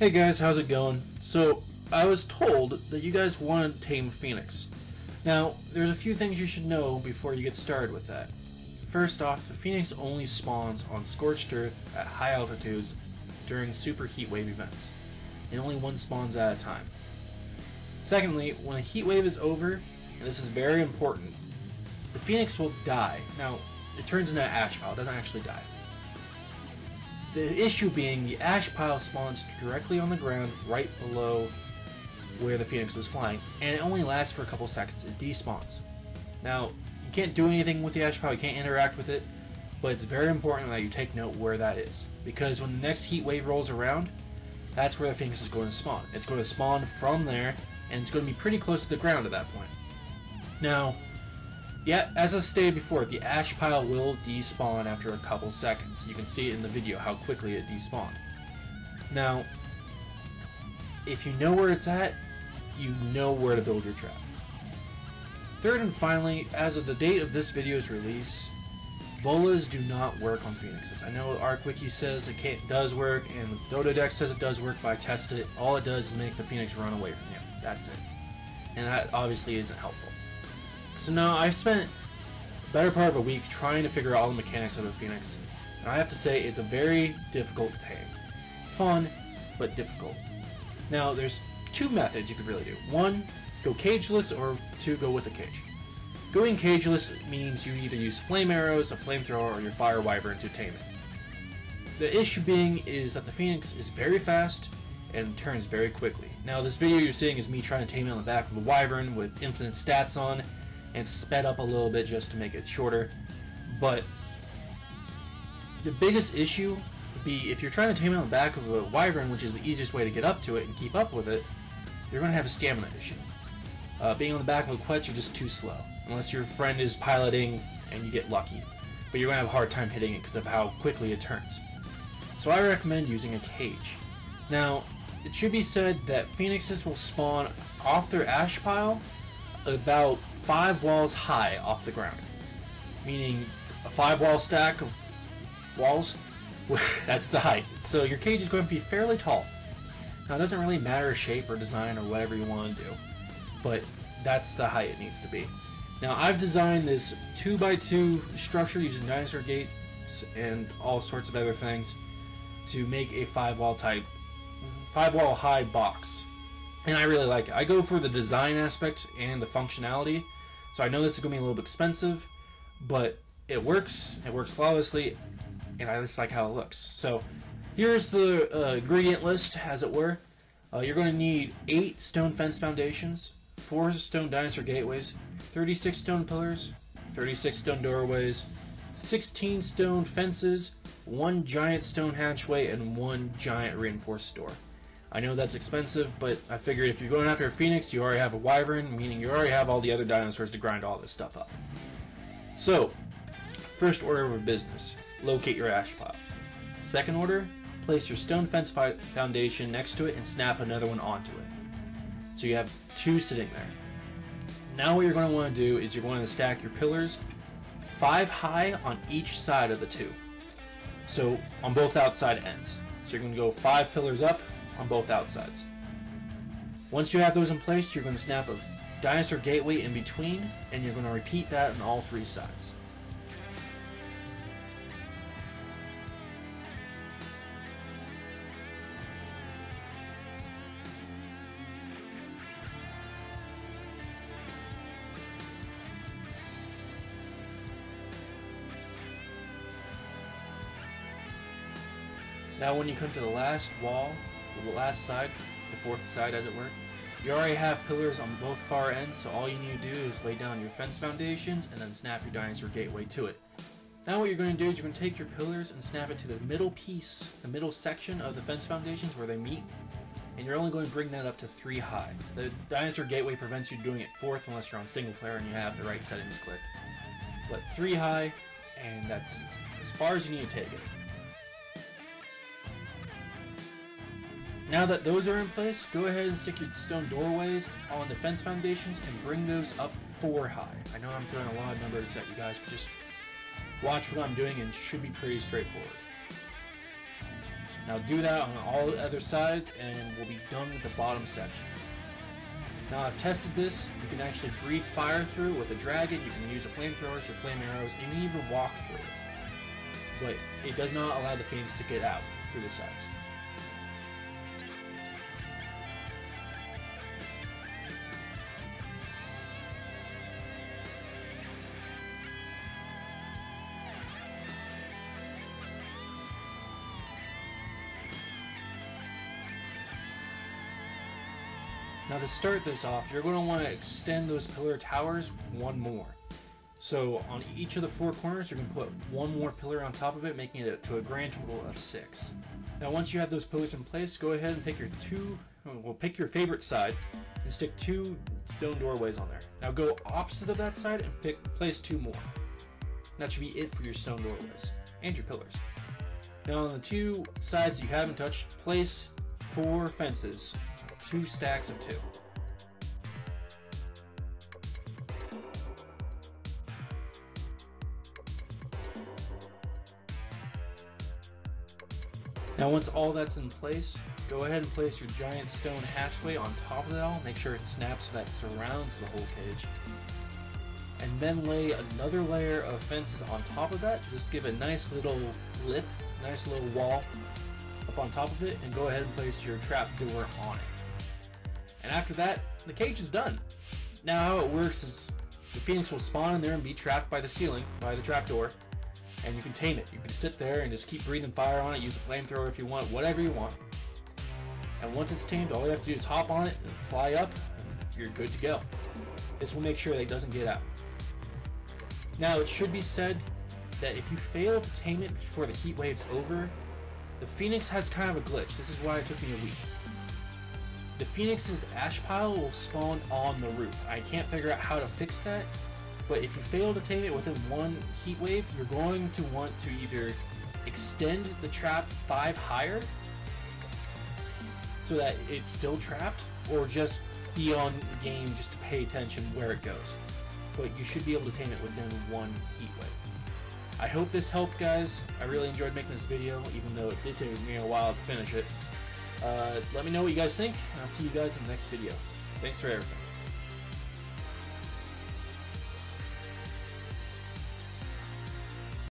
Hey guys, how's it going? So, I was told that you guys want to tame Phoenix. Now, there's a few things you should know before you get started with that. First off, the Phoenix only spawns on scorched earth at high altitudes during super heat wave events, and only one spawns at a time. Secondly, when a heat wave is over, and this is very important, the Phoenix will die. Now, it turns into an ash pile, it doesn't actually die. The issue being the ash pile spawns directly on the ground right below where the Phoenix is flying, and it only lasts for a couple seconds. It despawns. Now, you can't do anything with the ash pile, you can't interact with it, but it's very important that you take note where that is, because when the next heat wave rolls around, that's where the Phoenix is going to spawn. It's going to spawn from there, and it's going to be pretty close to the ground at that point. Now, yeah, as I stated before, the ash pile will despawn after a couple seconds. You can see it in the video how quickly it despawned. Now, if you know where it's at, you know where to build your trap. Third and finally, as of the date of this video's release, bolas do not work on Phoenixes. I know ArcWiki says it does work, and the Dododex says it does work, but I tested it. All it does is make the Phoenix run away from you. That's it. And that obviously isn't helpful. So now I've spent the better part of a week trying to figure out all the mechanics of the Phoenix, and I have to say it's a very difficult tame. Fun, but difficult. Now there's two methods you could really do. One, go cageless, or two, go with a cage. Going cageless means you either use flame arrows, a flamethrower, or your fire wyvern to tame it. The issue being is that the Phoenix is very fast and turns very quickly. Now this video you're seeing is me trying to tame it on the back of a wyvern with infinite stats on, and sped up a little bit just to make it shorter. But the biggest issue would be if you're trying to tame it on the back of a wyvern, which is the easiest way to get up to it and keep up with it, you're going to have a stamina issue. Being on the back of a quetch, you're just too slow, unless your friend is piloting and you get lucky. But you're going to have a hard time hitting it because of how quickly it turns. So I recommend using a cage. Now, it should be said that Phoenixes will spawn off their ash pile about 5 walls high off the ground, meaning a 5-wall stack of walls. That's the height. So your cage is going to be fairly tall. Now it doesn't really matter shape or design or whatever you want to do, but that's the height it needs to be. Now I've designed this 2x2 structure using dinosaur gates and all sorts of other things to make a 5-wall high box. And I really like it. I go for the design aspect and the functionality. So I know this is going to be a little bit expensive, but it works flawlessly, and I just like how it looks. So here's the ingredient list, as it were. You're going to need 8 stone fence foundations, 4 stone dinosaur gateways, 36 stone pillars, 36 stone doorways, 16 stone fences, 1 giant stone hatchway, and 1 giant reinforced door. I know that's expensive, but I figured if you're going after a Phoenix, you already have a wyvern, meaning you already have all the other dinosaurs to grind all this stuff up. So, first order of business, locate your ash pile. Second order, place your stone fence foundation next to it and snap another one onto it. So you have 2 sitting there. Now what you're going to want to do is you're going to stack your pillars 5 high on each side of the 2. So on both outside ends. So you're going to go 5 pillars up on both outsides. Once you have those in place, you're going to snap a dinosaur gateway in between, and you're going to repeat that on all 3 sides. Now when you come to the last wall, the last side, the 4th side as it were, you already have pillars on both far ends, so all you need to do is lay down your fence foundations and then snap your dinosaur gateway to it. Now what you're going to do is you're going to take your pillars and snap it to the middle piece, the middle section of the fence foundations where they meet, and you're only going to bring that up to 3 high. The dinosaur gateway prevents you doing it 4th unless you're on single player and you have the right settings clicked. But 3 high, and that's as far as you need to take it. Now that those are in place, go ahead and stick your stone doorways on the fence foundations and bring those up 4 high. I know I'm throwing a lot of numbers at you guys, but just watch what I'm doing and it should be pretty straightforward. Now do that on all the other sides and we'll be done with the bottom section. Now I've tested this, you can actually breathe fire through it with a dragon, you can use a flamethrowers or flame arrows, and you can even walk through it. But it does not allow the Phoenix to get out through the sides. Now to start this off, you're going to want to extend those pillar towers one more. So on each of the 4 corners, you're going to put one more pillar on top of it, making it to a grand total of 6. Now once you have those pillars in place, go ahead and pick pick your favorite side and stick 2 stone doorways on there. Now go opposite of that side and place 2 more. That should be it for your stone doorways and your pillars. Now on the 2 sides you haven't touched, place 4 fences. 2 stacks of 2. Now once all that's in place, go ahead and place your giant stone hatchway on top of it all. Make sure it snaps so that surrounds the whole cage. And then lay another layer of fences on top of that. Just give a nice little lip, nice little wall up on top of it, and go ahead and place your trap door on it. And after that, the cage is done. Now how it works is the Phoenix will spawn in there and be trapped by the ceiling, by the trapdoor, and you can tame it. You can sit there and just keep breathing fire on it, use a flamethrower if you want, whatever you want. And once it's tamed, all you have to do is hop on it and fly up, and you're good to go. This will make sure that it doesn't get out. Now it should be said that if you fail to tame it before the heat wave's over, the Phoenix has kind of a glitch. This is why it took me a week. The Phoenix's ash pile will spawn on the roof. I can't figure out how to fix that, but if you fail to tame it within 1 heat wave, you're going to want to either extend the trap 5 higher so that it's still trapped, or just be on the game just to pay attention where it goes. But you should be able to tame it within 1 heat wave. I hope this helped, guys. I really enjoyed making this video, even though it did take me a while to finish it. Let me know what you guys think, and I'll see you guys in the next video. Thanks for everything.